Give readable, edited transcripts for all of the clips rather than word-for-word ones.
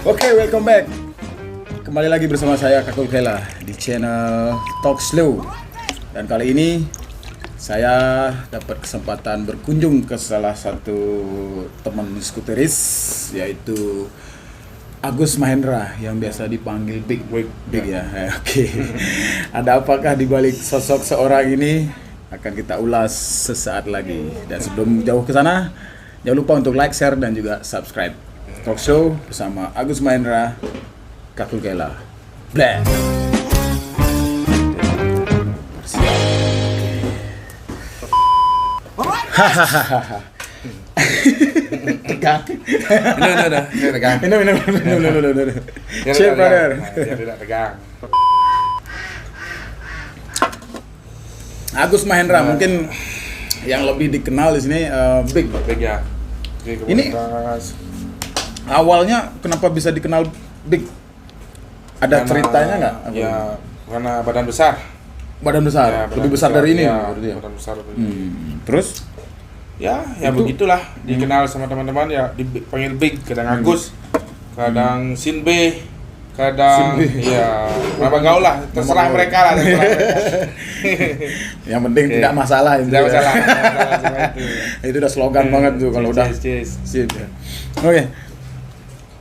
Oke, welcome back. Kembali lagi bersama saya Kakul Kela di channel Talk Slow. Dan kali ini saya dapat kesempatan berkunjung ke salah satu teman skuteris, yaitu Agus Mahendra yang biasa dipanggil Big ya. Oke. Ada apakah di balik sosok seorang ini akan kita ulas sesaat lagi. Dan sebelum jauh ke sana, jangan lupa untuk like, share dan juga subscribe Talk Show bersama Agus Mahendra, Kakul Kela. Blah. Hahaha. Tegang. Tegang. Minum. Cheers, brother. Biar tidak tegang. Agus Mahendra, mungkin yang lebih dikenal di sini Big ya. Ini awalnya kenapa bisa dikenal Big? Ada ceritanya nggak? Ya, karena badan besar. Badan besar, Ya, lebih besar dari ini. Ya, berarti ya? badan besar. Terus? Ya Itu- begitulah. Dikenal sama teman-teman ya, dipanggil Big, kadang Agus, kadang Sinbe, kadang ya nama gaul lah, terserah gaul. mereka lah. Yang penting Oke. tidak masalah itu. Tidak ya. masalah sama itu. Itu udah slogan banget tuh kalau udah. Cheers. Sip. Oke.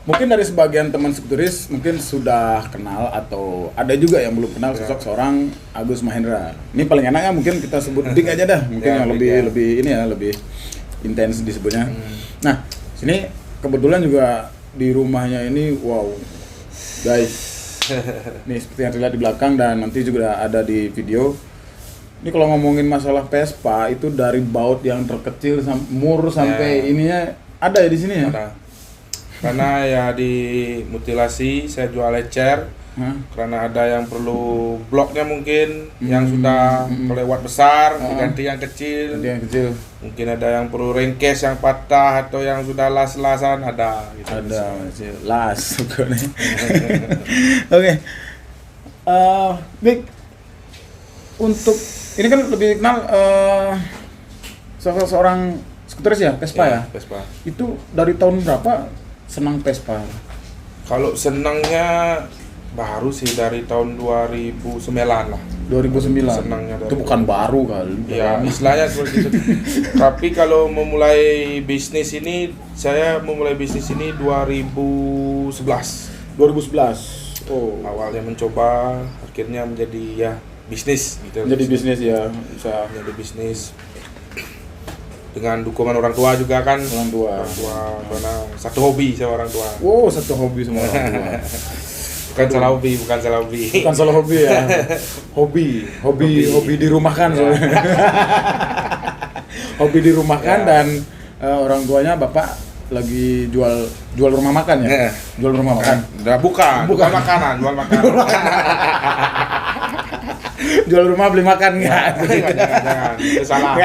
Mungkin dari sebagian teman skuteris mungkin sudah kenal atau ada juga yang belum kenal sosok seorang Agus Mahendra. Ini paling enaknya mungkin kita sebut Big aja dah, mungkin Ya, yang Big, lebih ya. lebih ini ya, lebih intens disebutnya. Nah, sini kebetulan juga di rumahnya ini, wow, guys. Nih seperti yang terlihat di belakang dan nanti juga ada di video. Ini kalau ngomongin masalah Vespa itu dari baut yang terkecil mur sampai Ya. ininya ada ya di sini ya. Ada. Karena ya dimutilasi, saya jual ecer. Hah? Karena ada yang perlu bloknya mungkin yang sudah kelewat besar, diganti yang kecil. Jadi yang kecil Mungkin ada yang perlu ringkes yang patah atau yang sudah las-lasan ada gitu. ada masih las pokoknya. Oke. Big, untuk ini kan lebih kenal seorang skuteris ya, Vespa ya. Vespa. Itu dari tahun berapa senang Vespa? Kalau senangnya baru sih dari tahun 2009 lah. 2009. Senangnya dari Itu bukan baru kali. Ya, istilahnya seperti itu. Tapi kalau memulai bisnis ini, saya memulai bisnis ini 2011. 2011. Oh. Awalnya mencoba, akhirnya menjadi ya bisnis gitu. Jadi bisnis ya, bisa Menjadi bisnis dengan dukungan orang tua juga kan. orang tua. Orang tua karena satu hobi saya orang tua. Wow, satu hobi semua orang tua. Bukan salah hobi. Bukan salah hobi ya. Hobi dirumahkan soalnya. Hobi dirumahkan Ya. dan orang tuanya bapak lagi jual rumah makan ya. Ya. Jual rumah makan. Bukan makanan, jual makanan. Jual rumah beli makan enggak? Jangan. Itu salah.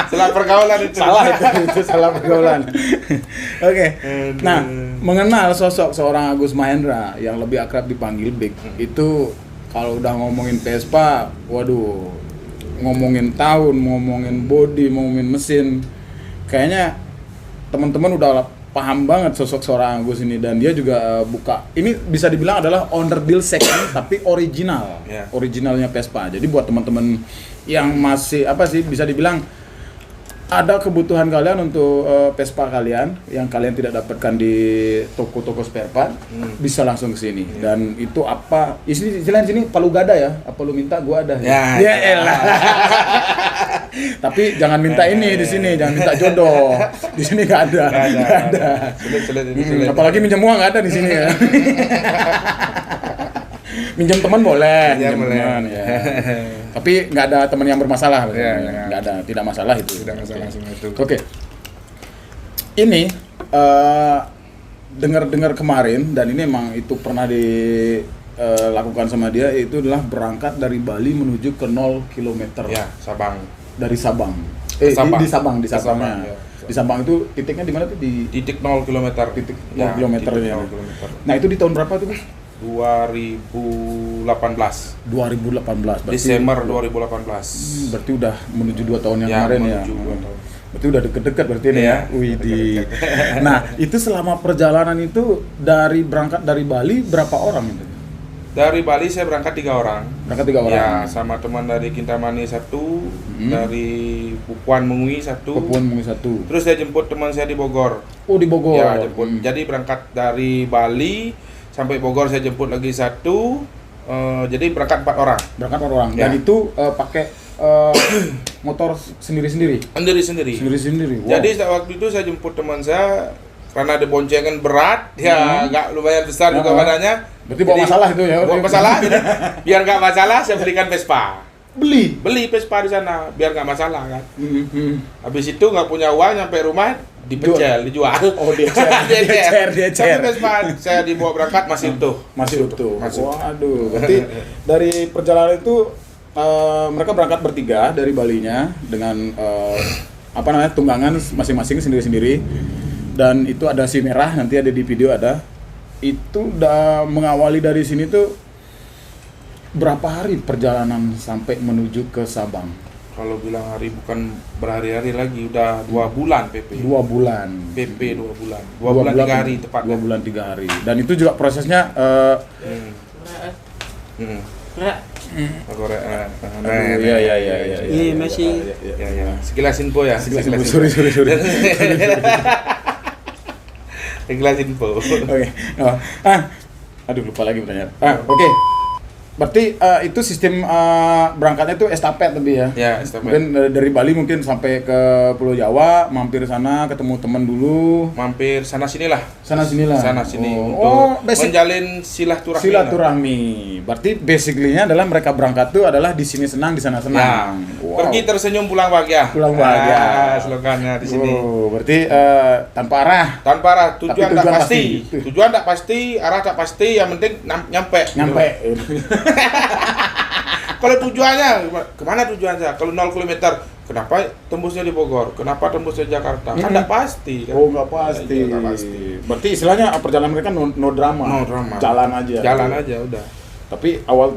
Salah pergaulan itu. Salah itu salah pergaulan. Oke. Nah, mengenal sosok seorang Agus Mahendra yang lebih akrab dipanggil Big itu kalau udah ngomongin Vespa, waduh, ngomongin tahun, ngomongin body, ngomongin mesin, kayaknya teman-teman udah paham banget sosok seorang Agus ini. Dan dia juga buka, ini bisa dibilang adalah owner deal second tapi original, Ya. originalnya Vespa. Jadi buat teman-teman yang masih bisa dibilang ada kebutuhan kalian untuk Vespa kalian yang kalian tidak dapatkan di toko-toko spare part, bisa langsung ke sini. Dan itu apa? Istilahnya sini palu gada ya. Apa lu minta gua ada. Ya, elah. Tapi jangan minta ini di sini, jangan minta jodoh. Di sini nggak ada. Nggak ada. Sulit. Apalagi minjem uang nggak ada di sini ya. Minjem teman boleh, Ya, minjem boleh. teman ya. Tapi nggak ada teman yang bermasalah, Ya, nggak ada, tidak masalah itu. Tidak masalah semua itu. Oke. Ini dengar-dengar kemarin dan ini emang itu pernah dilakukan sama dia, itu adalah berangkat dari Bali menuju ke 0 km. Ya, Sabang. Dari Sabang. Sabang. Di Sabang, di Sabang, Sabangnya. ya. Di Sabang itu titiknya di mana tuh? Di Titik 0 km. titik 0 km ya. 0 km. Nah, itu di tahun berapa tuh, Bos? 2018. 2018. Berarti, Desember 2018. Berarti udah menuju 2 tahun yang Ya, kemarin ya. menuju 2 tahun. Berarti udah deket-deket berarti ini Iya, ya. Wih, deket-deket. Nah, itu selama perjalanan itu berangkat dari Bali berapa orang itu? Dari Bali saya berangkat 3 orang. Berangkat 3 orang. Ya, sama teman dari Kintamani 1, dari Pupuan Mengui 1. Papuan Mengui 1. Terus saya jemput teman saya di Bogor. Oh, di Bogor. Ya, jemput. Jadi berangkat dari Bali sampai Bogor saya jemput lagi 1. Jadi berangkat 4 orang. Berangkat 4 orang. Ya. Dan itu pakai motor sendiri-sendiri. Sendiri-sendiri. Sendiri-sendiri. Wow. Jadi waktu itu saya jemput teman saya karena ada boncengan berat, ya nggak lumayan besar juga badannya. Berarti bawa masalah itu ya? Bawa masalah, jadi biar nggak masalah saya belikan Vespa. Beli. Beli Vespa di sana, biar nggak masalah kan. Habis itu nggak punya uang, nyampe rumah dipecel, dijual. Oh, DCR. Tapi Vespa saya dibawa berangkat masih utuh. Masih utuh. Masih. Waduh. Berarti dari perjalanan itu mereka berangkat bertiga dari Balinya dengan tunggangan masing-masing sendiri-sendiri. Dan itu ada si merah, nanti ada di video ada. Itu udah mengawali dari sini tuh berapa hari perjalanan sampai menuju ke Sabang? Kalau bilang hari bukan berhari-hari lagi, udah 2 bulan PP. 2 bulan. PP 2 bulan. 2 bulan 3 hari tepat. 2 bulan 3 hari. Dan itu juga prosesnya Korek. Iya, masih. Ya. Sekilas info ya. Sorry. Sekilas info. Oke. Aduh, lupa lagi pertanyaan. Oke. Berarti itu sistem berangkatnya itu estafet tapi ya? Ya, estafet. Mungkin dari Bali mungkin sampai ke Pulau Jawa, mampir sana ketemu teman dulu. Mampir sana sinilah. Sana sini Untuk menjalin silaturahmi. Silaturahmi. Berarti basically-nya adalah mereka berangkat tuh adalah di sini senang, di sana Ya. senang. Wow. Pergi tersenyum pulang bahagia. Pulang bahagia. Slogannya di sini. Oh, berarti tanpa arah. Tanpa arah, tujuan Tapi tak tujuan pasti. pasti. Tujuan tak pasti, arah tak pasti, yang penting nyampe. Nyampe. Kalau tujuannya kemana tujuannya? Kalau 0 km, kenapa tembusnya di Bogor? Kenapa tembusnya di Jakarta? Kan nggak pasti. Kan? Oh, nggak pasti. Iya, nggak pasti. Berarti istilahnya perjalanan mereka no drama. No drama. Jalan aja. Jalan aja udah. Tapi awal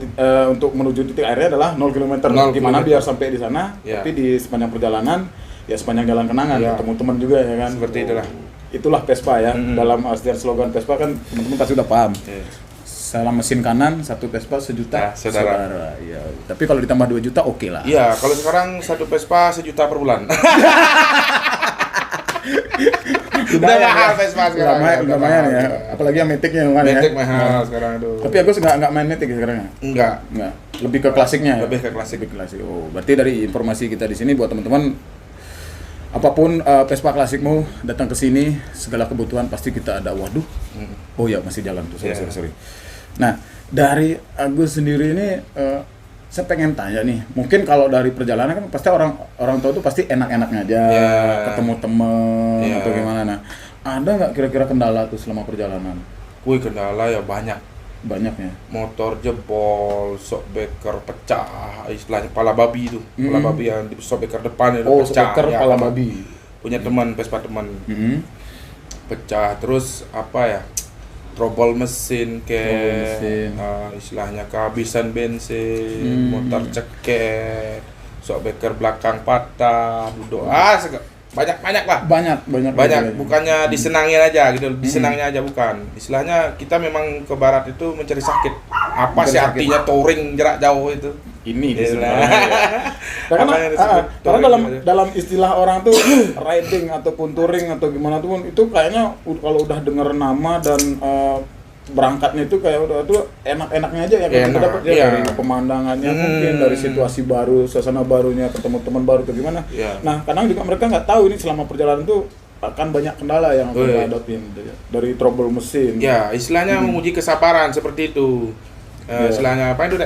untuk menuju titik akhirnya adalah 0 km. 0 Gimana kilometer. biar sampai di sana? Ya. Tapi di sepanjang perjalanan ya sepanjang jalan kenangan Ya. ketemu teman juga ya kan. Seperti itulah. Itulah Vespa ya. Dalam artian slogan Vespa kan teman-teman pasti udah paham. Salah mesin kanan, 1 Vespa sejuta Ya, saudara. Ya. Tapi kalau ditambah 2 juta oke lah. Iya, kalau sekarang 1 Vespa 1 juta per bulan. Udah mahal Vespa sekarang. Lumayan ya. Apalagi yang Matic-nya kan ya. Matic mahal sekarang aduh. Tapi Agus nggak main Matic ya sekarang ya? Enggak. Lebih ke klasiknya ya? Lebih ke klasik. Lebih klasik. Oh, berarti dari informasi kita di sini buat teman-teman, apapun Vespa klasikmu datang ke sini, segala kebutuhan pasti kita ada. Waduh. Oh ya, masih jalan tuh. Sorry. Nah, dari Agus sendiri ini saya pengen tanya nih, mungkin kalau dari perjalanan kan pasti orang tua tuh pasti enak-enaknya aja, ketemu temen atau gimana. Nah, ada nggak kira-kira kendala tuh selama perjalanan? Wih, kendala ya banyak. Banyaknya. Motor jebol, shockbreaker pecah, istilahnya kepala babi itu. Kepala babi yang di shockbreaker depan itu pecah. Shocker Ya, kepala babi. Punya teman, Vespa teman. Pecah, terus apa ya? Trouble mesin istilahnya kehabisan bensin, motor cekek, shockbreaker belakang patah, duduk banyak lah. Banyak, bukannya disenangin aja gitu, disenangnya aja bukan. Istilahnya kita memang ke barat itu mencari sakit. Apa sih artinya touring jarak jauh itu? Ini Karena karena dalam istilah orang tuh riding ataupun touring atau gimana tuh itu kayaknya kalau udah denger nama dan berangkatnya itu kayak udah tuh enak-enaknya aja ya kita dapat ya dari pemandangannya mungkin dari situasi baru, suasana barunya, ketemu teman baru atau gimana. Nah, kadang juga mereka nggak tahu ini selama perjalanan tuh akan banyak kendala yang kita hadapin dari trouble mesin. Ya, istilahnya menguji kesabaran seperti itu. Istilahnya apa itu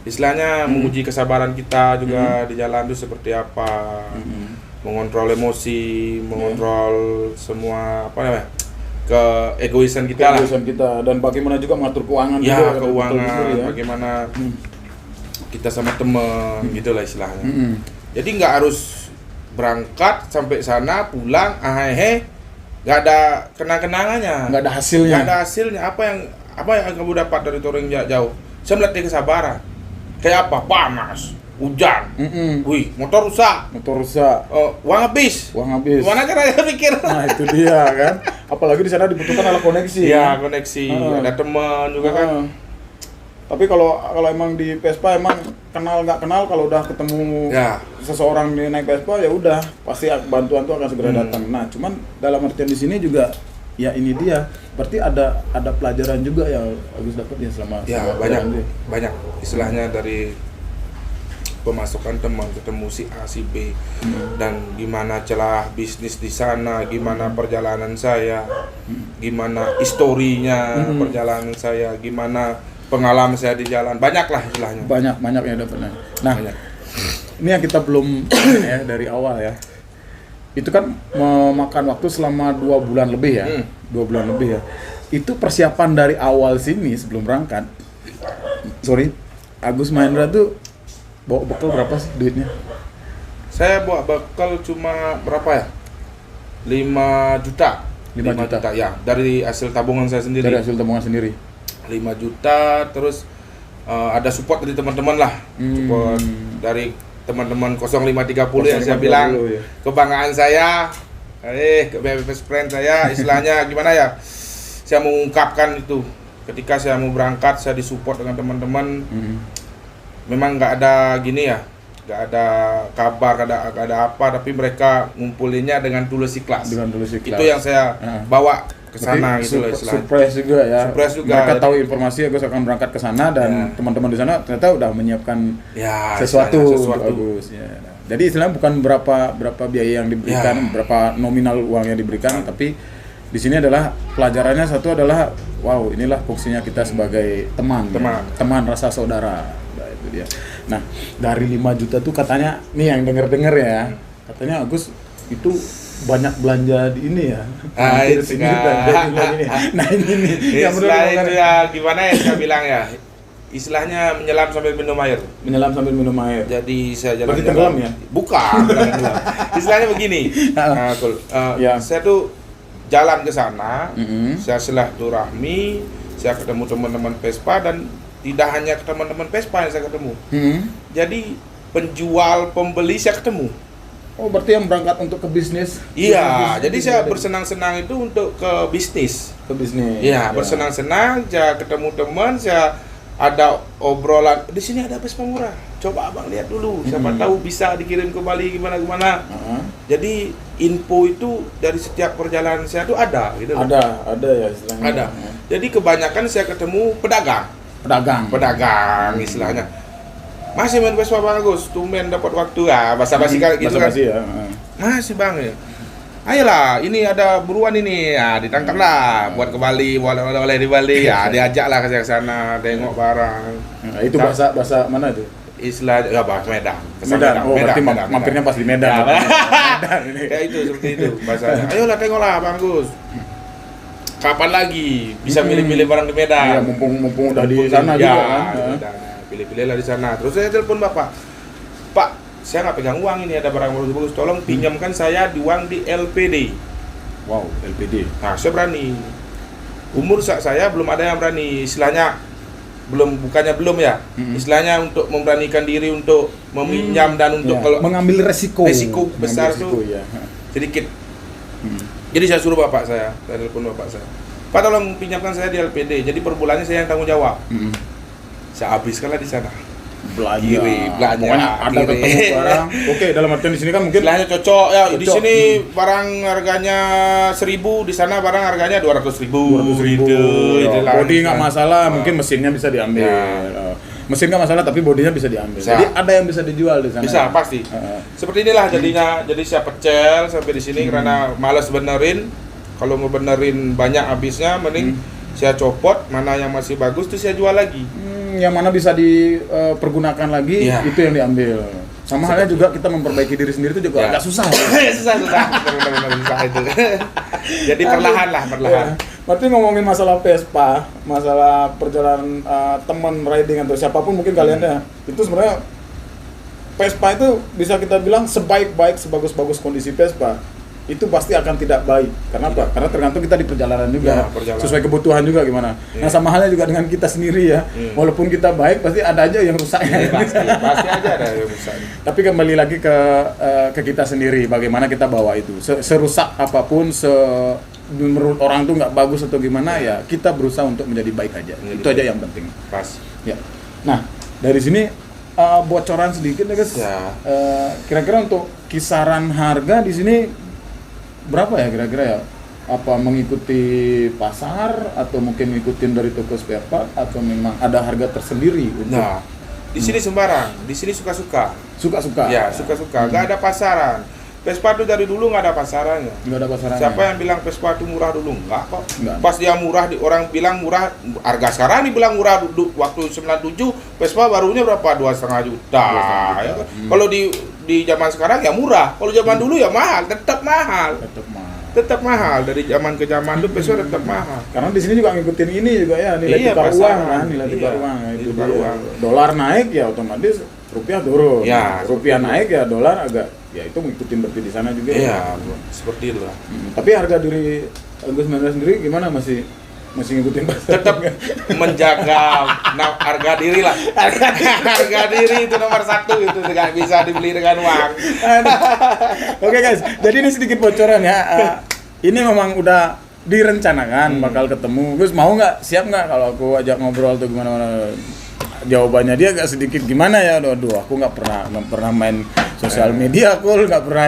istilahnya menguji kesabaran kita juga di jalan itu seperti apa, mengontrol emosi, mengontrol semua apa namanya keegoisan kita dan bagaimana juga mengatur keuangan ya, juga, keuangan ya. bagaimana kita sama temen gitulah istilahnya. Jadi nggak harus berangkat sampai sana pulang nggak ada kenang-kenangannya, nggak ada hasilnya. Apa yang kamu dapat dari touring jauh? Saya melatih kesabaran. Kayak apa? Panas, hujan, wih motor rusak, uang habis, gimana caranya pikir? Nah itu dia kan, apalagi di sana dibutuhkan alat koneksi. Iya koneksi, ada teman juga kan. Tapi kalau emang di Vespa emang kenal nggak kenal, kalau udah ketemu seseorang di naik Vespa ya udah pasti bantuan tuh akan segera datang. Nah cuman dalam artian di sini juga ya ini dia, berarti ada pelajaran juga yang Agus dapat ya selama banyak istilahnya dari pemasukan teman, ketemu si A si B dan gimana celah bisnis di sana, gimana perjalanan saya, gimana historinya perjalanan saya, gimana pengalaman saya di jalan, banyak lah istilahnya. Banyak yang dapat. Nah, ini yang kita belum ya dari awal ya. Itu kan memakan waktu selama 2 bulan lebih ya. 2 bulan lebih ya. Itu persiapan dari awal sini sebelum berangkat. Agus Mahendra tuh bawa bekal berapa sih duitnya? Saya bawa bekal cuma berapa ya? 5 juta. 5 juta ya, dari hasil tabungan saya sendiri. 5 juta, terus ada support dari teman-teman lah. Support dari teman-teman 0530 yang saya bilang ya. Kebanggaan saya, ke best friend saya, istilahnya gimana ya? Saya mengungkapkan itu. Ketika saya mau berangkat, saya disupport dengan teman-teman. Memang nggak ada gini ya, nggak ada kabar, nggak ada apa, tapi mereka ngumpulinnya dengan tulus ikhlas. Itu yang saya bawa ke sana gitu loh istilahnya. Surprise juga ya. Mereka tahu jadi, informasi Agus akan berangkat ke sana dan teman-teman di sana ternyata udah menyiapkan sesuatu untuk Agus. Ya. Jadi istilahnya bukan berapa biaya yang diberikan, berapa nominal uang yang diberikan, tapi di sini adalah pelajarannya satu adalah wow, inilah fungsinya kita sebagai teman rasa saudara. Dia. Nah, dari 5 juta tuh katanya, nih yang denger ya, katanya Agus itu banyak belanja di ini ya. Nah ini nih. Istilah itu ya gimana ya saya bilang ya. Istilahnya menyelam sambil minum air. Jadi saya jalan. Berarti tenggelam ya? Bukan. Istilahnya begini. Saya tuh jalan ke sana, saya silaturahmi, saya ketemu teman-teman Vespa dan tidak hanya ke teman-teman Vespa yang saya ketemu. Jadi penjual, pembeli saya ketemu. Oh, berarti yang berangkat untuk ke bisnis? Iya, jadi saya bersenang-senang itu untuk ke bisnis. Iya, bersenang-senang, saya ketemu teman, saya ada obrolan. Di sini ada Vespa murah. Coba abang lihat dulu. Siapa tahu bisa dikirim ke Bali gimana. Jadi info itu dari setiap perjalanan saya tuh ada gitu. Ada ya istilahnya. Ada. Jadi kebanyakan saya ketemu pedagang istilahnya. Masih main Vespa Bang Agus, tumben dapat waktu ya, basa-basi gitu kan. Ya. Masih Bang ya. Ayolah, ini ada buruan ini, ya ditangkap lah, buat ke Bali, oleh di Bali, ya diajak lah ke sana, tengok barang. Nah, itu bahasa mana itu? Istilah bahasa Medan. Berarti mampirnya pas di Medan. Kayak itu, seperti itu bahasanya. Ayolah tengoklah Bang Agus. Kapan lagi bisa milih-milih barang di Medan? Iya, mumpung udah di sana juga kan. Pilih-pilihlah di sana. Terus saya telepon Bapak. Pak, saya nggak pegang uang ini, ada barang bagus-bagus. Tolong pinjamkan saya di uang di LPD. Wow, LPD. Nah, saya berani. Umur saya belum ada yang berani. Istilahnya belum ya. Istilahnya untuk memberanikan diri untuk meminjam dan untuk kalau mengambil resiko besar tuh sedikit. Jadi saya suruh saya telepon bapak saya. Pak, tolong pinjamkan saya di LPD. Jadi per bulannya saya yang tanggung jawab. Saya habiskanlah di sana. Belanja. Pokoknya ada ketemu barang. Oke, dalam artian di sini kan mungkin istilahnya cocok ya. Di sini barang harganya 1.000, di sana barang harganya 200.000. Bodi nggak masalah, mungkin mesinnya bisa diambil. Mesin nggak masalah, tapi bodinya bisa diambil. Jadi ada yang bisa dijual di sana. Bisa, pasti. Seperti inilah jadinya. Jadi saya pecel sampai di sini karena malas benerin. Kalau mau benerin banyak habisnya, mending saya copot. Mana yang masih bagus tuh saya jual lagi. Yang mana bisa dipergunakan lagi, itu yang diambil. Sama halnya juga kita memperbaiki diri sendiri itu juga agak susah. susah itu. Jadi perlahan. Berarti ngomongin masalah Vespa, masalah perjalanan teman riding atau siapapun mungkin kalian ya, itu sebenarnya Vespa itu bisa kita bilang sebaik-baik, sebagus-bagus kondisi Vespa itu pasti akan tidak baik. Karena apa? Karena tergantung kita di perjalanan juga, sesuai kebutuhan juga gimana. Nah sama halnya juga dengan kita sendiri ya, walaupun kita baik pasti ada aja yang rusaknya. Pasti aja ada yang rusak. Tapi kembali lagi ke kita sendiri, bagaimana kita bawa itu. Serusak apapun, menurut orang tuh nggak bagus atau gimana ya, kita berusaha untuk menjadi baik aja. Itu aja yang penting. Pas. Ya. Nah dari sini bocoran sedikit ya guys. Ya. Kira-kira untuk kisaran harga di sini berapa ya kira-kira ya? Apa mengikuti pasar atau mungkin ngikutin dari toko spare part atau memang ada harga tersendiri untuk? Nah, di sini sembarang, di sini suka-suka. Suka-suka. Ya, suka-suka. Nggak ada pasaran. Vespa itu dari dulu nggak ada pasarannya. Nggak ada pasarannya. Siapa yang bilang Vespa itu murah dulu? Nggak kok. Nggak. Pas dia murah, orang bilang murah, harga sekarang dibilang murah waktu 97, Vespa barunya berapa? 2,5 juta. Ya kan? Kalau di zaman sekarang ya murah. Kalau zaman dulu ya mahal, tetap mahal. Tetap mahal. Dari zaman ke zaman itu Vespa tetap mahal. Karena di sini juga ngikutin ini juga ya, nilai tukar uang kan, nilai tukar uang. Itu tukar uang. Dolar naik ya otomatis rupiah turun. Ya, rupiah naik ya dolar agak ya itu ngikutin berarti di sana juga. Iya, seperti itu lah. Tapi harga diri Agus Mahendra sendiri gimana, masih ngikutin pasar? Tetap menjaga harga diri lah. Harga diri itu nomor 1, itu nggak bisa dibeli dengan uang. Oke guys, jadi ini sedikit bocoran ya. Ini memang udah direncanakan bakal ketemu. Gus mau nggak, siap nggak kalau aku ajak ngobrol atau gimana? Jawabannya dia agak sedikit gimana ya, aduh aku nggak pernah main sosial media, aku nggak pernah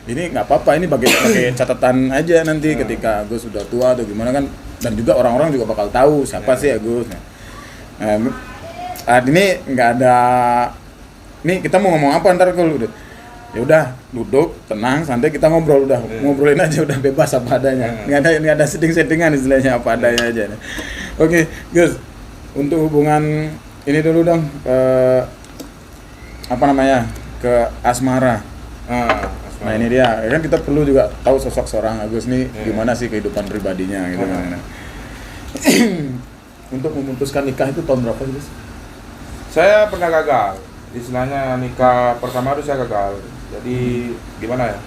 ini nggak apa-apa, ini pakai catatan aja nanti ketika Agus sudah tua atau gimana kan, dan juga orang-orang juga bakal tahu siapa sih Agus. Nah, ini nggak ada, nih kita mau ngomong apa ntar kalau udah ya udah duduk tenang santai kita ngobrol, udah ngobrolin aja, udah bebas apa adanya, nggak ada settingan istilahnya, apa adanya aja. Oke Gus, untuk hubungan ini dulu dong, apa namanya, ke asmara. Nah ini dia, kan kita perlu juga tahu sosok seorang Agus nih gimana sih kehidupan pribadinya gitu kan. Untuk memutuskan nikah itu tahun berapa sih Gus? Saya pernah gagal, istilahnya nikah pertama itu saya gagal. Jadi gimana ya?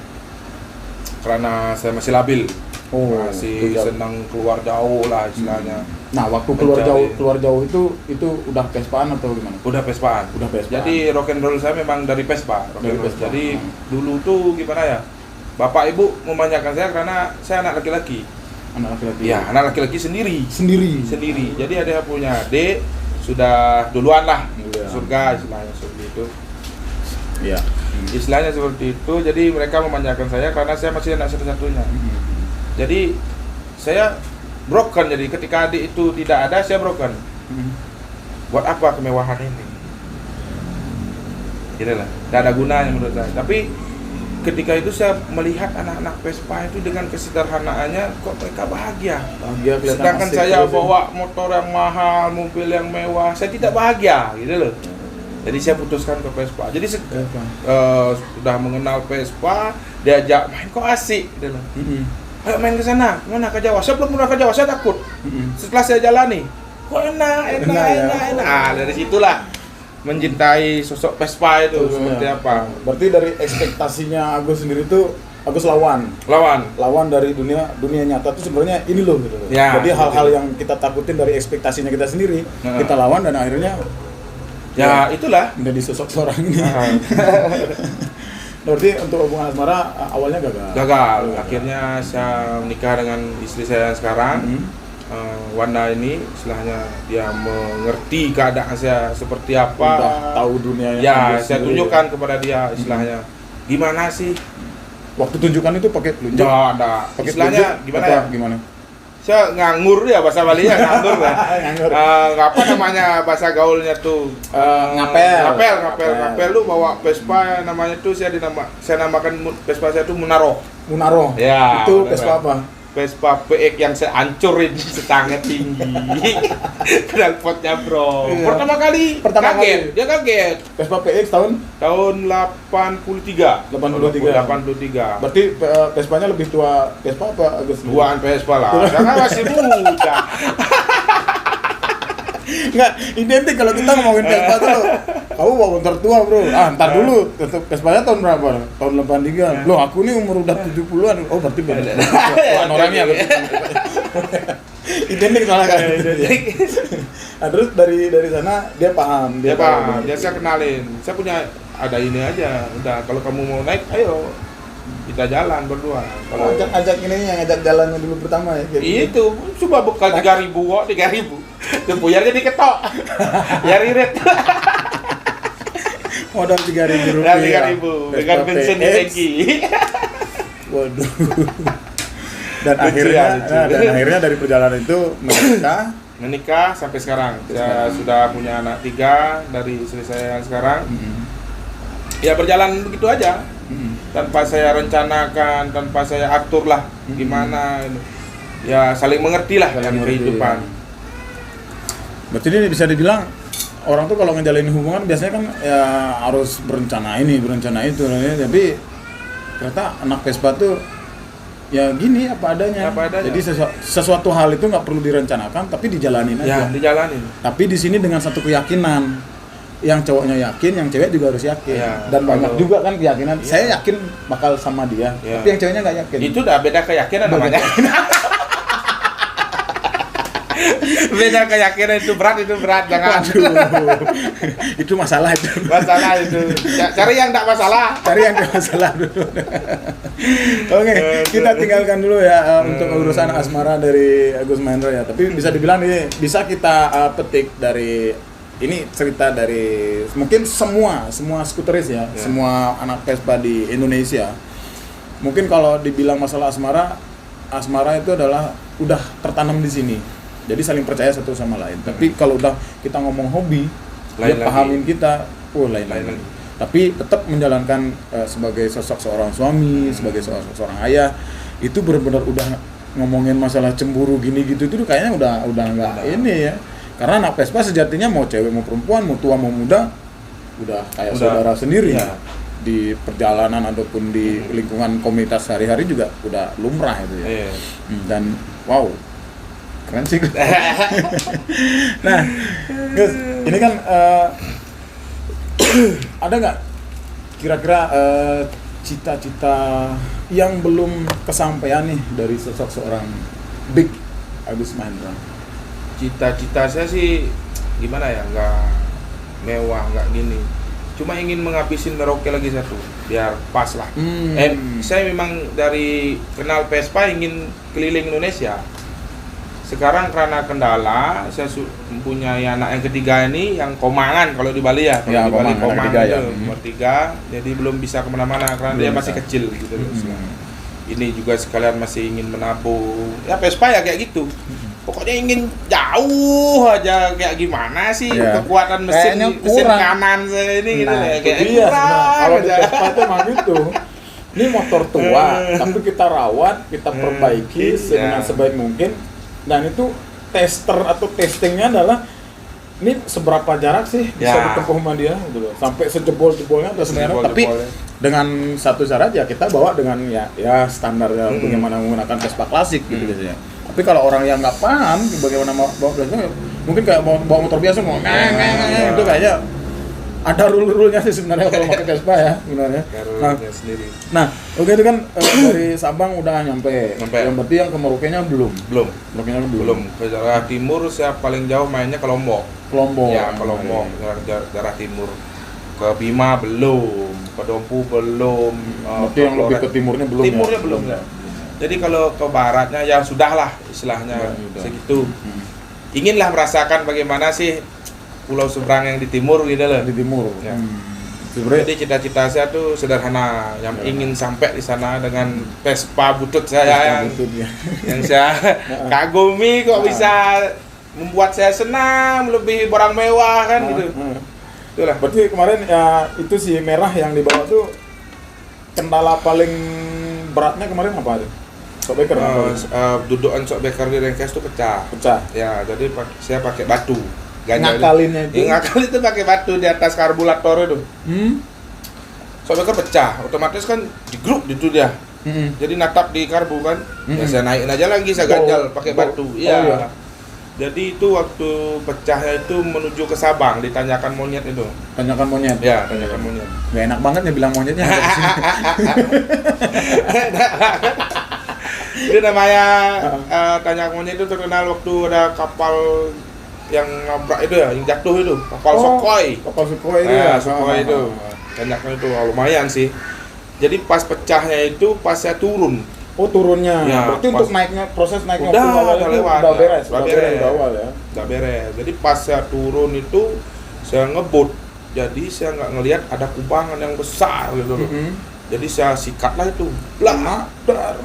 Karena saya masih labil. Masih senang keluar jauh lah istilahnya. Nah, waktu keluar jauh itu udah Vespaan atau gimana? Udah Vespaan. Jadi rock and roll saya memang dari Vespa. Jadi dulu tuh gimana ya? Bapak ibu memanjakan saya karena saya anak laki-laki. Anak laki-laki. Ya, anak laki-laki sendiri. Jadi ada punya adik sudah duluan lah surga istilahnya seperti itu. Iya. Istilahnya seperti itu. Jadi mereka memanjakan saya karena saya masih anak satu-satunya. Jadi saya broken, jadi ketika adik itu tidak ada saya broken. Buat apa kemewahan ini? Inilah, tidak ada gunanya menurut saya. Tapi ketika itu saya melihat anak-anak Vespa itu dengan kesederhanaannya kok mereka bahagia. Sedangkan saya bawa motor yang mahal, mobil yang mewah, saya tidak bahagia, gitu loh. Jadi saya putuskan ke Vespa. Jadi sudah mengenal Vespa, diajak main kok asik, gitu loh. Ayo main ke sana, mana ke Jawa? Saya belum pernah ke Jawa, saya takut. Setelah saya jalani, kok enak. Ah, dari situlah mencintai sosok Vespa itu seperti apa. Berarti dari ekspektasinya Agus sendiri itu Agus lawan dari dunia nyata itu sebenarnya ini loh gitu. Ya, jadi hal-hal yang kita takutin dari ekspektasinya kita sendiri, kita lawan dan akhirnya ya itulah menjadi sosok seorang ini. Berarti untuk hubungan asmara awalnya gagal. Akhirnya saya menikah dengan istri saya sekarang. Wanda ini istilahnya dia mengerti keadaan saya seperti apa. Udah tahu dunia yang ya, saya tunjukkan kepada dia istilahnya. Gimana sih? Waktu tunjukkan itu pakai telunjuk? Nggak ada. Istilahnya gimana ya? Gimana? Saya nganggur ya, bahasa Balinya nganggur lah. Apa namanya bahasa gaulnya tuh? Ngapel lu bawa Vespa namanya tuh saya namakan Vespa saya tuh Munaro. Ya, itu Vespa apa? Vespa PX yang saya hancurin setangnya tinggi. Knalpotnya bro. Pertama kali dia kaget. Vespa PX tahun 83. Berarti Vespanya lebih tua Vespa apa Agus? Tuaan Vespa lah. Karena masih muda. Enggak, identik kalau kita ngomongin Vespa tuh kamu bawa motor tua bro. Ntar dulu, tetap Vespa-nya tahun berapa? Tahun 83. Loh aku nih umur udah 70-an. Oh berarti beda. Orangnya identik malah kan. Nah, terus dari sana dia paham. Dia paham. Dia saya kenalin. Saya punya ada ini aja. Udah kalau kamu mau naik, ayo kita jalan berdua. Kalau ajak ngajak jalannya dulu pertama ya. Itu coba bekal 3.000 kok, 3.000. Tuh puyarnya diketok. Biar irit. Modal 3.000 rupiah. 3.000 dengan bensin di tangki. Waduh. Dan akhirnya dari perjalanan itu menikah sampai sekarang. Saya sudah punya anak 3 dari istri saya yang sekarang. Ya berjalan begitu aja. Tanpa saya rencanakan, tanpa saya atur lah gimana. Ya saling mengerti lah dalam kehidupan. Berarti ini bisa dibilang orang tuh kalau ngejalanin hubungan biasanya kan ya harus berencana itu. Tapi ternyata anak Vespa tuh ya gini apa adanya. Jadi sesuatu hal itu nggak perlu direncanakan tapi dijalanin aja. Ya, dijalanin. Tapi di sini dengan satu keyakinan. Yang cowoknya yakin, yang cewek juga harus yakin. Ya, dan banyak juga kan keyakinan. Saya yakin bakal sama dia, tapi yang ceweknya nggak yakin. Itu udah beda keyakinan namanya. Beda keyakinan itu berat jangan. Itu masalah itu. Masalah itu. Cari yang enggak masalah. Cari yang enggak masalah dulu. Oke, kita tinggalkan dulu ya untuk urusan asmara dari Agus Mahendra ya. Tapi bisa dibilang ini bisa kita petik dari ini cerita dari mungkin semua skuteris ya, semua anak Vespa di Indonesia. Mungkin kalau dibilang masalah asmara itu adalah udah tertanam di sini. Jadi saling percaya satu sama lain. Tapi kalau udah kita ngomong hobi, dia pahamin kita, lain lagi. Tapi tetap menjalankan sebagai sosok seorang suami, sebagai seorang ayah, itu benar-benar udah ngomongin masalah cemburu gini gitu itu kayaknya udah nggak ini ya. Karena anak Vespa sejatinya mau cewek mau perempuan, mau tua mau muda, udah kayak saudara sendiri. Ya. Di perjalanan ataupun di lingkungan komunitas sehari-hari juga udah lumrah itu ya. Dan wow, keren sih. Nah, Gus, ini kan ada nggak kira-kira cita-cita yang belum kesampaian nih dari sosok seorang Big Agus Mahendra? Cita-cita saya sih gimana ya, nggak mewah, nggak gini. Cuma ingin menghabisin Merauke lagi satu, biar pas lah. Saya memang dari kenal Vespa ingin keliling Indonesia. Sekarang karena kendala, saya mempunyai anak yang ketiga ini, yang Komangan kalau di Bali ya. Kalau di Bali Komangan itu nomor 3, jadi belum bisa kemana-mana karena dia masih kecil gitu. Ini juga sekalian masih ingin menabung. Ya Vespa ya kayak gitu. Pokoknya ingin jauh aja, kayak gimana sih kekuatan mesin kanan saya ini gitu ya, kayak kurang. Kalau di Vespa itu emang gitu. Ini motor tua, tapi kita rawat, kita perbaiki dengan sebaik mungkin. Dan itu tester atau testingnya adalah ini seberapa jarak sih bisa ditempuh sama dia gitu loh. Sampai sejebol-jebolnya atau sebenarnya, tapi dengan satu syarat ya kita bawa dengan ya standar ya bagaimana menggunakan Vespa klasik gitu biasanya. Tapi kalau orang yang nggak paham bagaimana bawa Vespa, mungkin kayak bawa motor biasa mau itu kayaknya ada rule-rulenya sih sebenarnya kalau pakai Vespa ya sebenarnya. Nah, oke itu kan dari Sabang udah nyampe. Yang berarti yang ke Merauke-nya belum. Belum. Ke daerah timur saya paling jauh mainnya ke Lombok. Ya, ke Lombok, daerah timur. Ke Bima belum, ke Dompu belum. Berarti yang lebih ke timurnya belum. Timurnya belum ya. Jadi kalau ke baratnya ya sudahlah istilahnya segitu. Inginlah merasakan bagaimana sih pulau seberang yang di timur gitu loh. Di timur. Ya. Jadi cita-cita saya tuh sederhana, yang ingin sampai di sana dengan Vespa butut saya yang saya kagumi kok bisa membuat saya senang, lebih barang mewah kan gitu. Itulah. Berarti kemarin ya itu si merah yang dibawa tuh kendala paling beratnya kemarin apa tuh? Shockbreaker dudukan shockbreaker di Rengkes tuh pecah. Ya, jadi saya pakai batu. Ngakalinnya itu? Ngakal itu pakai batu di atas karburator itu. Shockbreaker pecah, otomatis kan digrup itu dia. Jadi natap di karbu kan. Ya saya naikin aja lagi, saya ganjal pakai batu. Iya. Jadi itu waktu pecahnya itu menuju ke Sabang, ditanyakan monyet itu. Tanyakan monyet. Ya, tanyakan monyet. Gak enak banget ya bilang monyetnya. Itu namanya tanyakan monyet itu terkenal waktu ada kapal yang nabrak itu ya, yang jatuh itu, kapal Sukhoi. Kapal Sukhoi itu ya. Sukhoi itu. Tanyakan itu lumayan sih. Jadi pas pecahnya itu pas saya turun. Oh turunnya. Ya, berarti untuk naiknya proses naiknya udah lewat. Udah beres. Udah beres. Udah awal ya. Udah beres. Jadi pas saya turun itu saya ngebut. Jadi saya nggak ngelihat ada kubangan yang besar gitu loh. Jadi saya sikatlah itu. Lah,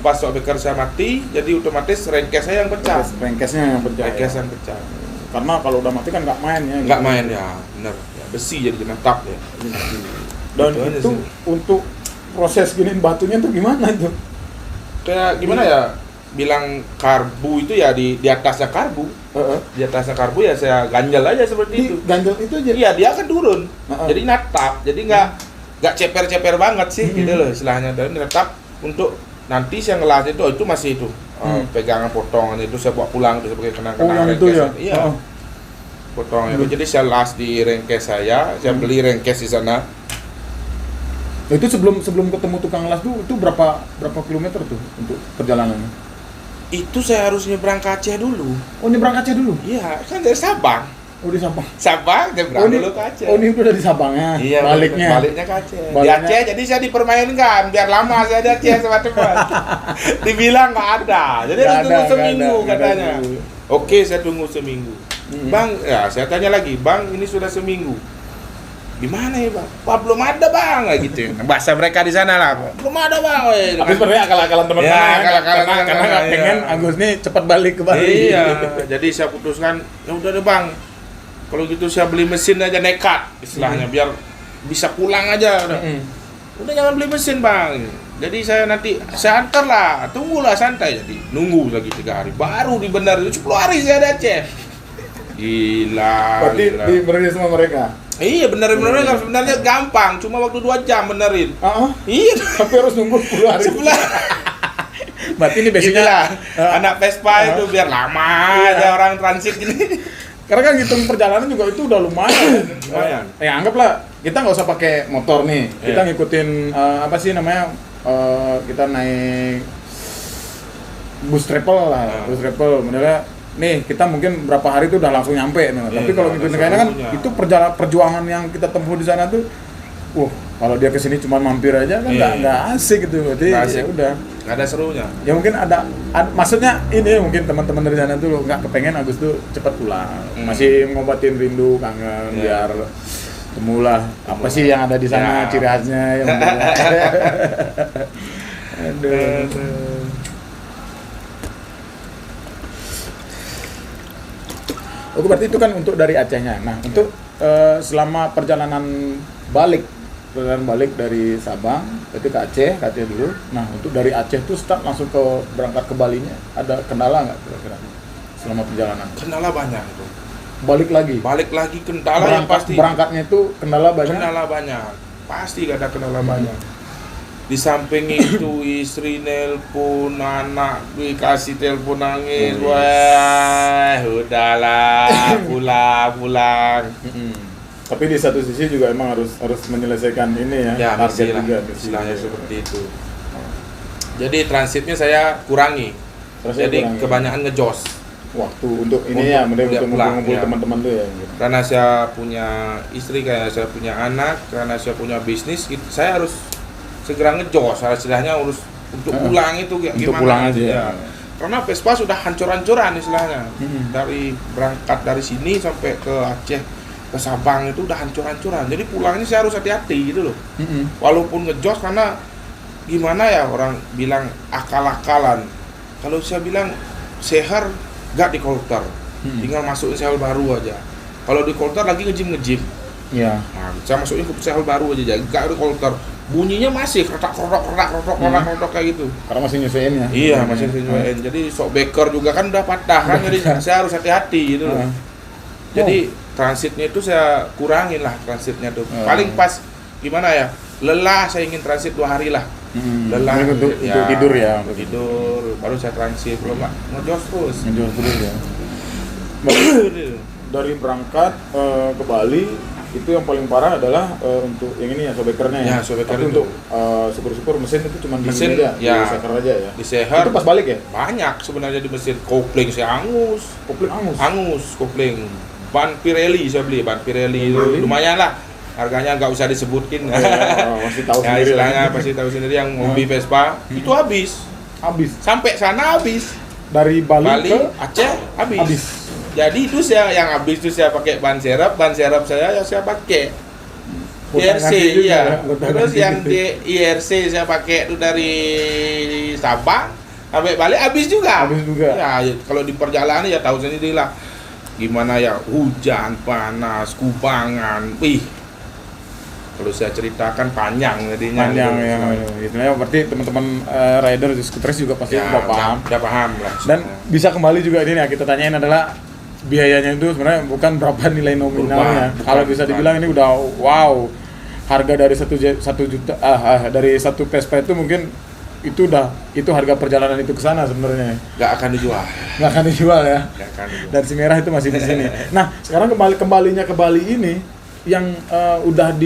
pas shockbreaker saya mati, jadi otomatis rengkes saya yang pecah. Rengkesnya yang pecah. Rengkes yang pecah. Karena kalau udah mati kan nggak main ya. Nggak main ya, bener. Ya, besi jadi kenatap ya. Dan itu untuk proses giniin batunya tuh gimana itu? Kayak gimana ya? Bilang karbu itu ya di atasnya karbu. Di atasnya karbu ya saya ganjal aja seperti itu. Ganjal itu aja. Iya, dia akan turun. Jadi natap. Jadi nggak ceper-ceper banget sih gitu loh istilahnya. Dan natap untuk nanti saya ngelas itu masih itu. Pegangan potongan itu saya bawa pulang itu sebagai kenang-kenang itu ya. Iya. Potongan itu jadi saya las di rengkes saya beli rengkes di sana. Itu sebelum ketemu tukang las itu berapa kilometer tuh untuk perjalanannya? Itu saya harus nyebrang ke Aceh dulu. Oh, nyebrang ke Aceh dulu? Iya, kan dari Sabang. Oh, di Sabang. Sabang nyebrang dulu ke Aceh. Oh, ini udah di Sabangnya. Iya, baliknya ke Aceh. Di Aceh jadi saya dipermainkan biar lama saya di Aceh sama teman. Dibilang nggak ada. Jadi harus tunggu seminggu katanya. Oke, saya tunggu seminggu. Bang, ya saya tanya lagi, Bang, ini sudah seminggu. Gimana ya Bang? Wah belum ada Bang, kayak gitu. Bahasa mereka di sana lah. Belum ada Bang. Tapi sebenarnya akal-akalan teman-teman ya, karena nggak pengen Agus nih cepat balik ke Bali. Iya. Jadi saya putuskan, ya udah deh Bang. Kalau gitu saya beli mesin aja nekat istilahnya biar bisa pulang aja udah. Udah jangan beli mesin Bang. Jadi saya antar lah, tunggulah santai. Jadi nunggu lagi 3 hari baru dibenerin 10 hari saya ada Aceh. Gila. Berarti dibenerin sama mereka. Iya benerin sebenarnya gampang, cuma waktu 2 jam benerin. Iya. Tapi harus nunggu 10 hari. Berarti ini basicnya anak Vespa itu biar lama aja orang transit gini. Karena kan hitung perjalanan juga itu udah lumayan. Anggaplah kita nggak usah pakai motor nih, kita ngikutin apa sih namanya kita naik bus travel lah, bus travel. Benernya nih kita mungkin berapa hari itu udah langsung nyampe tapi kalau ngikutin kayaknya kan itu perjuangan yang kita tempuh di sana tuh kalau dia kesini cuma mampir aja kan nggak asik gitu, berarti ya udah nggak ada serunya ya. Mungkin ada maksudnya ini mungkin teman-teman dari sana tuh nggak kepengen Agus tuh cepat pulang, masih ngobatin rindu kangen biar temulah apa sih yang ada di sana ciri khasnya yang aduh. Oke, berarti itu kan untuk dari Acehnya. Nah, untuk selama perjalanan balik dari Sabang, berarti ke Aceh dulu. Nah, untuk dari Aceh itu start langsung berangkat ke Balinya, ada kendala nggak kira-kira selama perjalanan? Kendala banyak itu. Balik lagi kendala yang pasti. Berangkatnya itu kendala banyak. Pasti ada kendala banyak. Di samping itu istri nelpon, anak dikasih telepon nangis, wah udahlah pulang. Tapi di satu sisi juga emang harus menyelesaikan ini ya target juga istilahnya seperti itu. Jadi transitnya saya kurangi. Jadi kebanyakan ngejos waktu untuk ini untuk ngumpul teman-teman tuh ya. Karena saya punya istri, kayak saya punya anak, karena saya punya bisnis, saya harus segera ngejos, istilahnya urus untuk pulang itu kayak untuk gimana pulang aja ya. Karena Vespa sudah hancur-hancuran istilahnya. Dari berangkat dari sini sampai ke Aceh ke Sabang itu udah hancur-hancuran. Jadi pulangnya saya harus hati-hati gitu loh. Walaupun ngejos, karena gimana ya, orang bilang akal-akalan. Kalau saya bilang seher gak di kolter, tinggal masukin sel baru aja. Kalau di kolter lagi ngejim. Ya. Nah, saya masukin ke sel baru aja, gak di kolter. Bunyinya masih retak kayak gitu. Karena masih nyesuaiin ya. Iya, masih nyesuaiin. Jadi shockbreaker juga kan udah patah kan, jadi saya harus hati-hati gitu loh. Jadi transitnya itu saya kurangin lah transitnya tuh. Paling pas gimana ya? Lelah, saya ingin transit 2 hari lah. Lelah untuk tidur ya. Tidur, baru saya transit. Kalau nggak ngejos terus ya. Dari berangkat ke Bali itu yang paling parah adalah untuk yang ini ya shoebakernya ya. Shoebaker Tapi itu. untuk syukur-syukur mesin itu cuma di Mesin, aja, ya. di seker aja ya. Di seher Itu pas balik ya? banyak sebenarnya di mesin. Kopling saya angus. Kopling angus. Angus kopling. Ban Pirelli saya beli, ban Pirelli itu lumayan lah. Harganya nggak usah disebutin. Masih tahu Ya, sendiri istilahnya lah. pasti tahu sendiri yang hobi Vespa itu habis. Habis. Sampai sana habis. Dari Bali ke Aceh habis. habis. Jadi itu saya yang habis itu saya pakai ban serep saya ya saya pakai IRC ya. Terus yang di IRC saya pakai itu dari Sabang sampai Bali habis juga. Habis juga. Ya, kalau di perjalanan ya tahu sendiri lah. Gimana ya, hujan, panas, kubangan. Kalau saya ceritakan panjang jadinya. Panjang gitu. ya. Itulah berarti teman-teman rider di skuteris juga pasti Ya, udah paham. udah paham lah. Dan bisa kembali juga ini ya, kita tanyain adalah biayanya itu sebenarnya bukan berapa nilai nominalnya. Bukan, Kalau bisa dibilang ini udah wow, harga dari 1 juta dari satu Vespa itu mungkin itu harga perjalanan itu ke sana sebenarnya. Nggak akan dijual. Nggak akan dijual ya. Nggak akan dijual. Dan si merah itu masih di sini. Nah, sekarang kembalinya ke Bali ini yang udah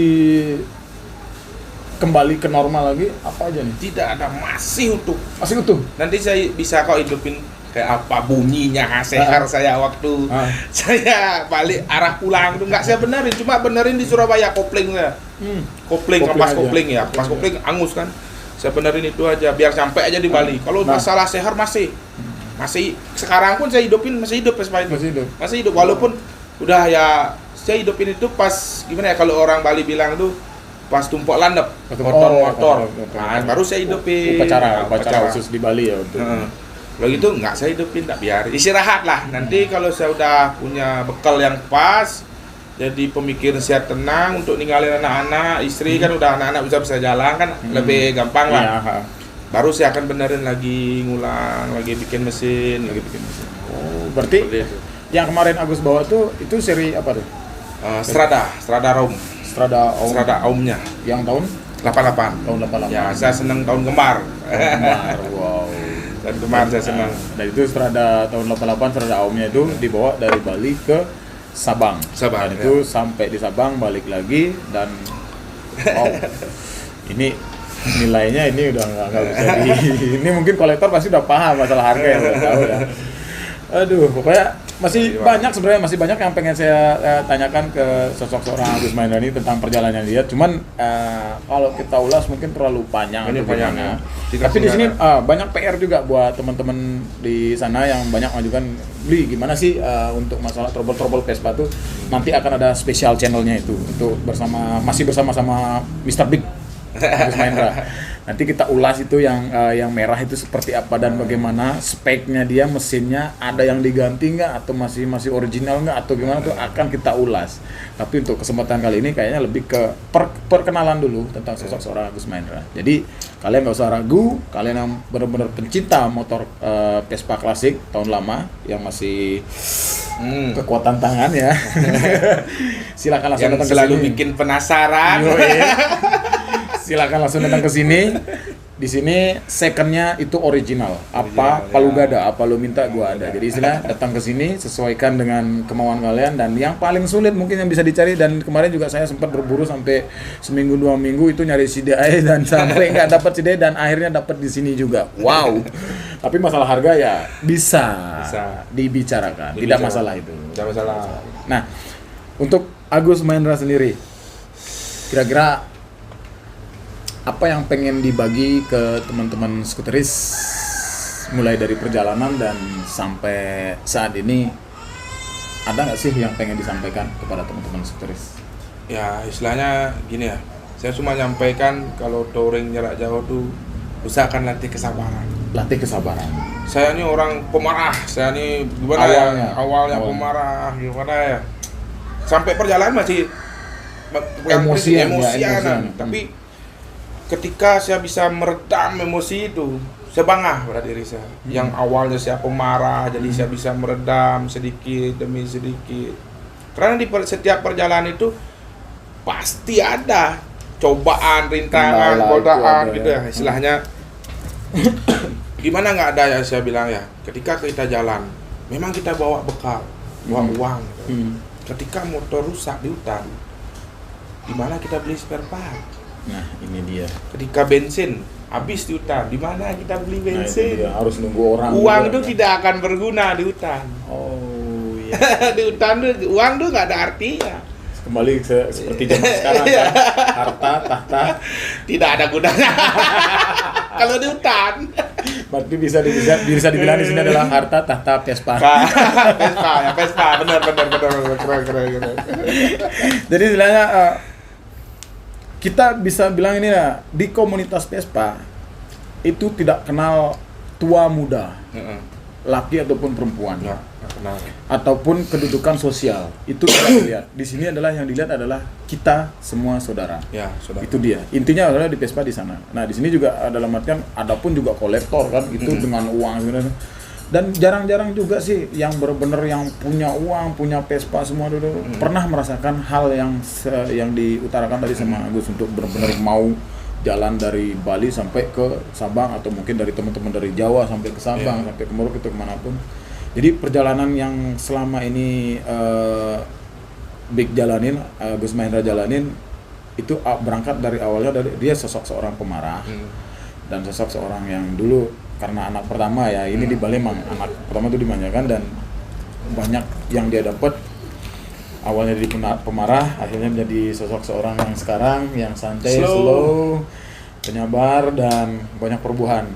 kembali ke normal lagi apa aja nih? Tidak ada, masih utuh. Masih utuh. Nanti saya bisa kok hidupin kayak apa bunyinya seher saya waktu saya balik arah pulang itu nggak saya benerin, cuma benerin di Surabaya kopling saya. Kopling pas kopling ya, pas kopling angus kan. Saya benerin itu aja biar sampai aja di Bali. Kalau masalah seher masih sekarang pun saya masih hidup Vespa itu. Masih hidup walaupun udah ya saya hidupin itu pas gimana ya, kalau orang Bali bilang tuh pas tumpuk landep motor. Nah, baru saya hidupin. Upacara khusus di Bali ya untuk. Kalau gitu nggak saya hidupin, tak biar istirahat lah. Nanti kalau saya udah punya bekal yang pas, jadi pemikiran saya tenang untuk ninggalin anak-anak, istri kan udah anak-anak bisa jalan kan lebih gampang lah. Ya. Baru saya akan benerin lagi, ngulang lagi bikin mesin. Oh, berarti yang kemarin Agus bawa tuh itu seri apa tuh? Strada Raum. Strada Aumnya. Yang tahun 88. Tahun 88. Ya, saya seneng tahun kembar. Wow. Dan kembar saya senang. Dan itu Strada tahun 88, Strada Aumnya itu dibawa dari Bali ke Sabang. Dan itu sampai di Sabang balik lagi dan wow. Ini nilainya ini udah nggak bisa ini mungkin kolektor pasti udah paham masalah harga ya, udah tahu ya. Aduh, pokoknya masih banyak yang pengen saya tanyakan ke sosok seorang Agus Mahendra ini tentang perjalanan dia. Cuman kalau kita ulas mungkin terlalu panjang. Ya. Tapi di sini banyak PR juga buat teman-teman di sana yang banyak majukan beli gimana sih untuk masalah trouble Vespa tuh nanti akan ada spesial channelnya itu untuk masih bersama Mr. Big Agus Mahendra. Nanti kita ulas itu yang merah itu seperti apa dan bagaimana speknya dia, mesinnya ada yang diganti nggak atau masih original nggak atau gimana tuh akan kita ulas. Tapi untuk kesempatan kali ini kayaknya lebih ke perkenalan dulu tentang sosok seorang Agus Mahendra. Jadi kalian nggak usah ragu, kalian yang benar-benar pencinta motor Vespa klasik tahun lama yang masih kekuatan tangan ya. Silakan langsung datang ke sini. Selalu bikin penasaran. Silakan langsung datang ke sini. Di sini secondnya itu original. Lu gada, apa lu minta gua ada. Jadi istilah datang ke sini sesuaikan dengan kemauan kalian dan yang paling sulit mungkin yang bisa dicari dan kemarin juga saya sempat berburu sampai seminggu 2 minggu itu nyari CDI dan sampai nggak dapat CDI dan akhirnya dapat di sini juga. Wow. Tapi masalah harga ya bisa dibicarakan. Tidak masalah itu. Tidak masalah. Nah, untuk Agus Mahendra sendiri kira-kira apa yang pengen dibagi ke teman-teman skuteris mulai dari perjalanan dan sampai saat ini, ada nggak sih yang pengen disampaikan kepada teman-teman skuteris? Ya istilahnya gini ya, saya cuma nyampaikan kalau touring jarak jauh tuh usahakan latih kesabaran. Saya ini orang pemarah, saya ini gimana awalnya pemarah gimana ya, sampai perjalanan masih emosian. Tapi ketika saya bisa meredam emosi itu, saya bangga pada diri saya. Yang awalnya saya pemarah, jadi saya bisa meredam sedikit demi sedikit. Karena di setiap perjalanan itu pasti ada cobaan, rintangan, godaan gitu ya. Istilahnya gimana nggak ada ya, saya bilang ya. Ketika kita jalan, memang kita bawa bekal. uang gitu. Ketika motor rusak di hutan, di mana kita beli spare part? Nah, ini dia. Ketika bensin habis di hutan, di mana kita beli bensin? Nah, harus nunggu orang. Uang juga, itu tidak akan berguna di hutan. Oh iya. Di hutan tuh uang tuh nggak ada artinya. Kembali seperti zaman sekarang kan. Harta, tahta Tidak ada gunanya. Kalau di hutan. berarti bisa dibilang di sini adalah harta, tahta, Vespa. Vespa, benar. Keren. Jadi istilahnya kita bisa bilang ini ya, di komunitas Vespa itu tidak kenal tua muda, laki ataupun perempuan, nggak kenal. ataupun kedudukan sosial. Itu tidak dilihat. Di sini adalah yang dilihat adalah kita semua saudara. Ya, saudara. Itu dia. Intinya adalah di Vespa di sana. Nah, di sini juga dalam artian ada pun juga kolektor kan, itu dengan uang sebenarnya. Dan jarang-jarang juga sih yang benar-benar yang punya uang, punya Vespa semua dulu pernah merasakan hal yang diutarakan tadi sama Agus untuk benar-benar mau jalan dari Bali sampai ke Sabang, atau mungkin dari teman-teman dari Jawa sampai ke Sabang, sampai ke Merauke, itu kemanapun. Jadi perjalanan yang selama ini Big jalanin, Gus Mahendra jalanin itu berangkat dari awalnya dari dia sosok seorang pemarah dan sosok seorang yang dulu karena anak pertama ya, ini di Bali memang anak pertama itu dimanjakan dan banyak yang dia dapat. Awalnya dari pemarah, akhirnya menjadi sosok seorang yang sekarang yang santai, slow, penyabar, dan banyak perubahan.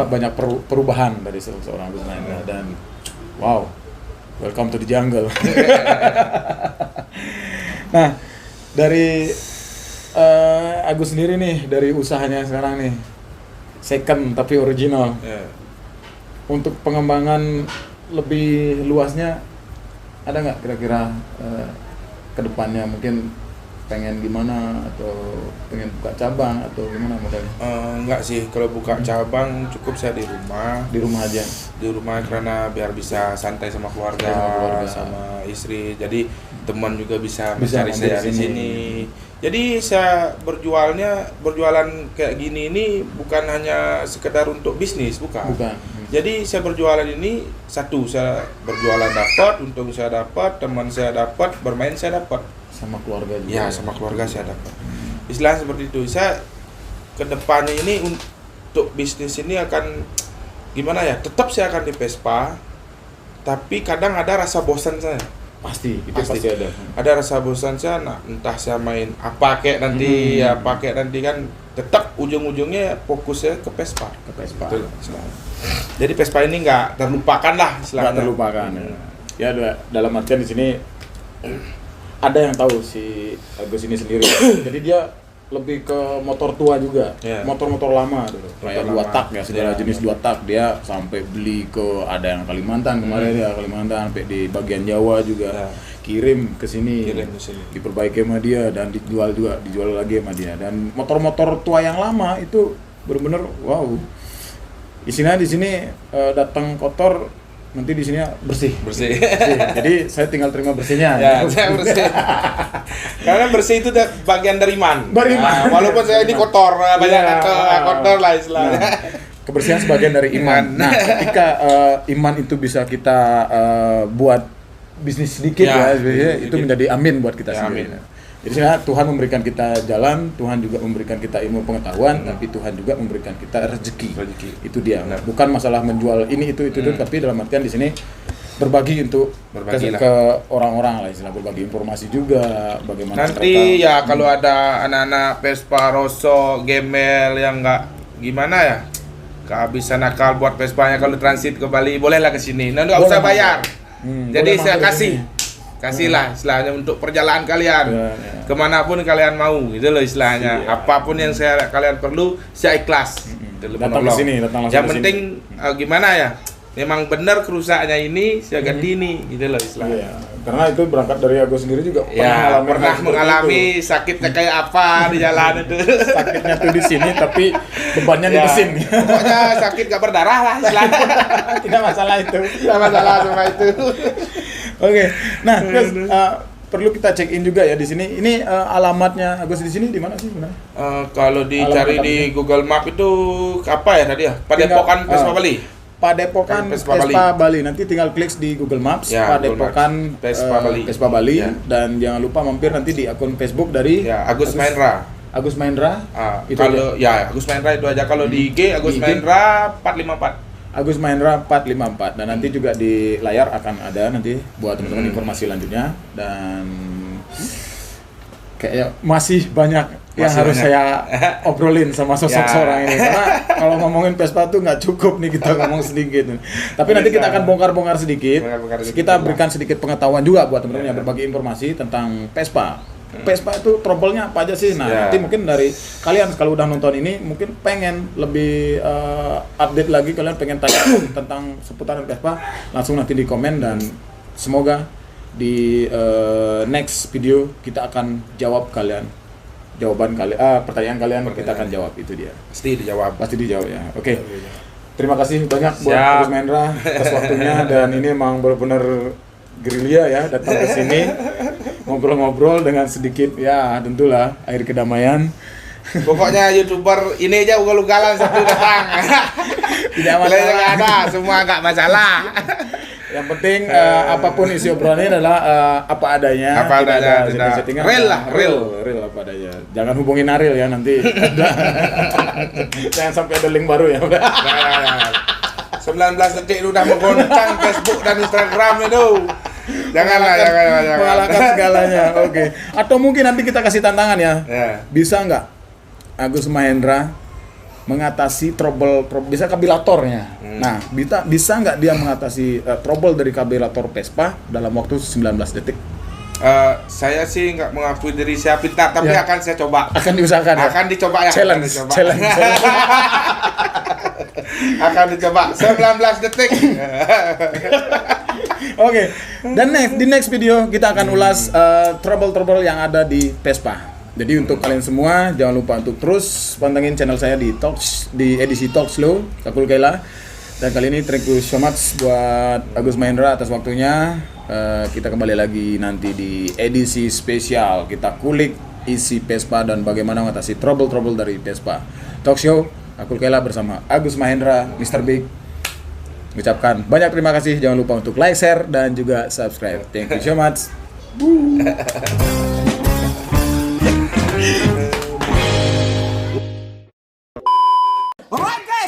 Banyak perubahan dari sosok seorang Gus Mahendra. Dan wow, welcome to the jungle. Nah, dari Agus sendiri nih, dari usahanya sekarang nih, second tapi original. Untuk pengembangan lebih luasnya, ada nggak kira-kira ke depannya mungkin pengen gimana, atau pengen buka cabang atau gimana modelnya? Enggak sih, kalau buka cabang cukup saya di rumah. Di rumah aja. Di rumah karena biar bisa santai sama keluarga, sama istri. Jadi teman juga bisa mencari saya di sini. Jadi saya berjualan kayak gini ini bukan hanya sekedar untuk bisnis, bukan. Jadi saya berjualan ini satu, saya berjualan dapat, untung saya dapat, teman saya dapat, bermain saya dapat. Sama keluarga juga. Ya, sama keluarga saya dapat. Istilah seperti itu. Saya kedepannya ini untuk bisnis ini akan gimana ya? Tetap saya akan di Vespa, tapi kadang ada rasa bosan saya. Pasti ada. Ada rasa bosan saya, entah saya main apa kayak nanti, kan tetap ujung-ujungnya fokusnya ke Vespa. Betul, jadi Vespa ini nggak terlupakan lah istilahnya. Nggak terlupakan. Ya, dalam artian di sini ada yang tahu si Agus ini sendiri. Jadi dia lebih ke motor tua juga, motor-motor lama dulu, kayak 2 tak ya, segala jenis 2 tak dia sampai beli ke, ada yang Kalimantan kemarin ya, Kalimantan, sampai di bagian Jawa juga kirim ke sini, diperbaiki sama dia dan dijual lagi sama dia. Dan motor-motor tua yang lama itu benar-benar wow. Isinya di sini datang kotor, nanti di sini bersih. Jadi saya tinggal terima bersihnya. Ya, saya bersih. Karena bersih itu bagian dari iman. Nah, walaupun saya ini kotor, banyak kotor lah istilahnya. Nah, kebersihan sebagian dari iman. Nah, ketika iman itu bisa kita buat bisnis sedikit itu menjadi amin buat kita sendiri. Amin. Jadi sebenarnya Tuhan memberikan kita jalan, Tuhan juga memberikan kita ilmu pengetahuan, tapi Tuhan juga memberikan kita rezeki. Itu dia. Bukan masalah menjual ini itu, tapi dalam artian di sini berbagi untuk ke orang-orang lah, istilah berbagi informasi juga, bagaimana nanti ya kalau ada anak-anak Vespa, Rosso, Gemel yang nggak gimana ya, kehabisan akal buat Vespanya, kalau transit ke Bali bolehlah ke sini. Nah, nggak usah bayar. Jadi saya kasihlah istilahnya untuk perjalanan kalian kemanapun kalian mau, gitu loh istilahnya. Apapun yang kalian perlu, saya ikhlas. Datang ke sini, yang penting gimana ya, memang benar kerusaknya ini saya ganti ini, gitu loh istilahnya. Karena itu berangkat dari Agus sendiri juga pernah mengalami sakitnya kayak apa di jalan itu. Sakitnya tuh di sini tapi bebannya di mesin. Pokoknya sakit gak berdarah lah istilahnya. Tidak masalah itu. Tidak masalah sama itu. Oke. Nah, Gus, perlu kita check in juga ya di sini. Ini alamatnya Agus di sini di mana sih sebenarnya? Kalau dicari di Google Map itu apa ya tadi ya? Padepokan Vespa Bali. Padepokan Vespa Bali. Nanti tinggal klik di Google Maps ya, Padepokan Vespa Bali ya. Dan jangan lupa mampir nanti di akun Facebook dari Agus Mahendra. Agus Mahendra. Itu kalau Agus Mahendra itu aja. Kalau di IG Agus Mahendra 454. Agus Mahendra 454. Dan nanti juga di layar akan ada nanti buat teman-teman informasi lanjutnya. Dan kayak masih banyak yang harus saya obrolin sama sosok seorang ini, karena kalau ngomongin Vespa tuh nggak cukup nih kita ngomong sedikit. Tapi nanti kita akan bongkar-bongkar sedikit. Kita berikan sedikit pengetahuan juga buat teman-teman yang berbagi informasi tentang Vespa. Vespa itu trouble-nya apa aja sih? Nah, nanti mungkin dari kalian kalau udah nonton ini mungkin pengen lebih update lagi, kalian pengen tanya tentang seputaran Vespa, langsung nanti di komen dan semoga di next video kita akan jawab pertanyaan kalian kita akan jawab, itu dia. Pasti dijawab ya. Oke. Terima kasih banyak buat Agus Mahendra atas waktunya, dan ini emang benar-benar gerilya ya datang ke sini ngobrol-ngobrol dengan sedikit ya tentulah air kedamaian. Pokoknya YouTuber ini aja ugal-ugalan satu datang. Tidak masalah. Ada, semua enggak masalah. Yang penting apapun isi obrolannya adalah apa adanya. Apa adanya, settingan real apa adanya. Jangan hubungin Ariel ya nanti. Jangan sampai ada link baru ya. 19 detik udah menggoncang Facebook dan Instagram itu. Jangan. Mengalahkan segalanya. Oke. Atau mungkin nanti kita kasih tantangan ya. Bisa nggak Agus Mahendra mengatasi trouble bisa karburatornya. Nah, bisa nggak dia mengatasi trouble dari karburator Vespa dalam waktu 19 detik? Saya sih nggak mengakui diri saya pintar, tapi akan saya coba. Akan diusahakan ya? Akan dicoba ya. Challenge. Akan dicoba 19 detik. Oke. Dan di next video kita akan ulas trouble yang ada di Vespa. Jadi untuk kalian semua jangan lupa untuk terus pantengin channel saya di edisi Talk Slow Kakul Kela. Dan kali ini thank you so much buat Agus Mahendra atas waktunya. Kita kembali lagi nanti di edisi spesial, kita kulik isi Vespa dan bagaimana mengatasi trouble dari Vespa. Talk Show Kakul Kela bersama Agus Mahendra, Mr. Big. Ucapkan banyak terima kasih. Jangan lupa untuk like, share dan juga subscribe. Thank you so much.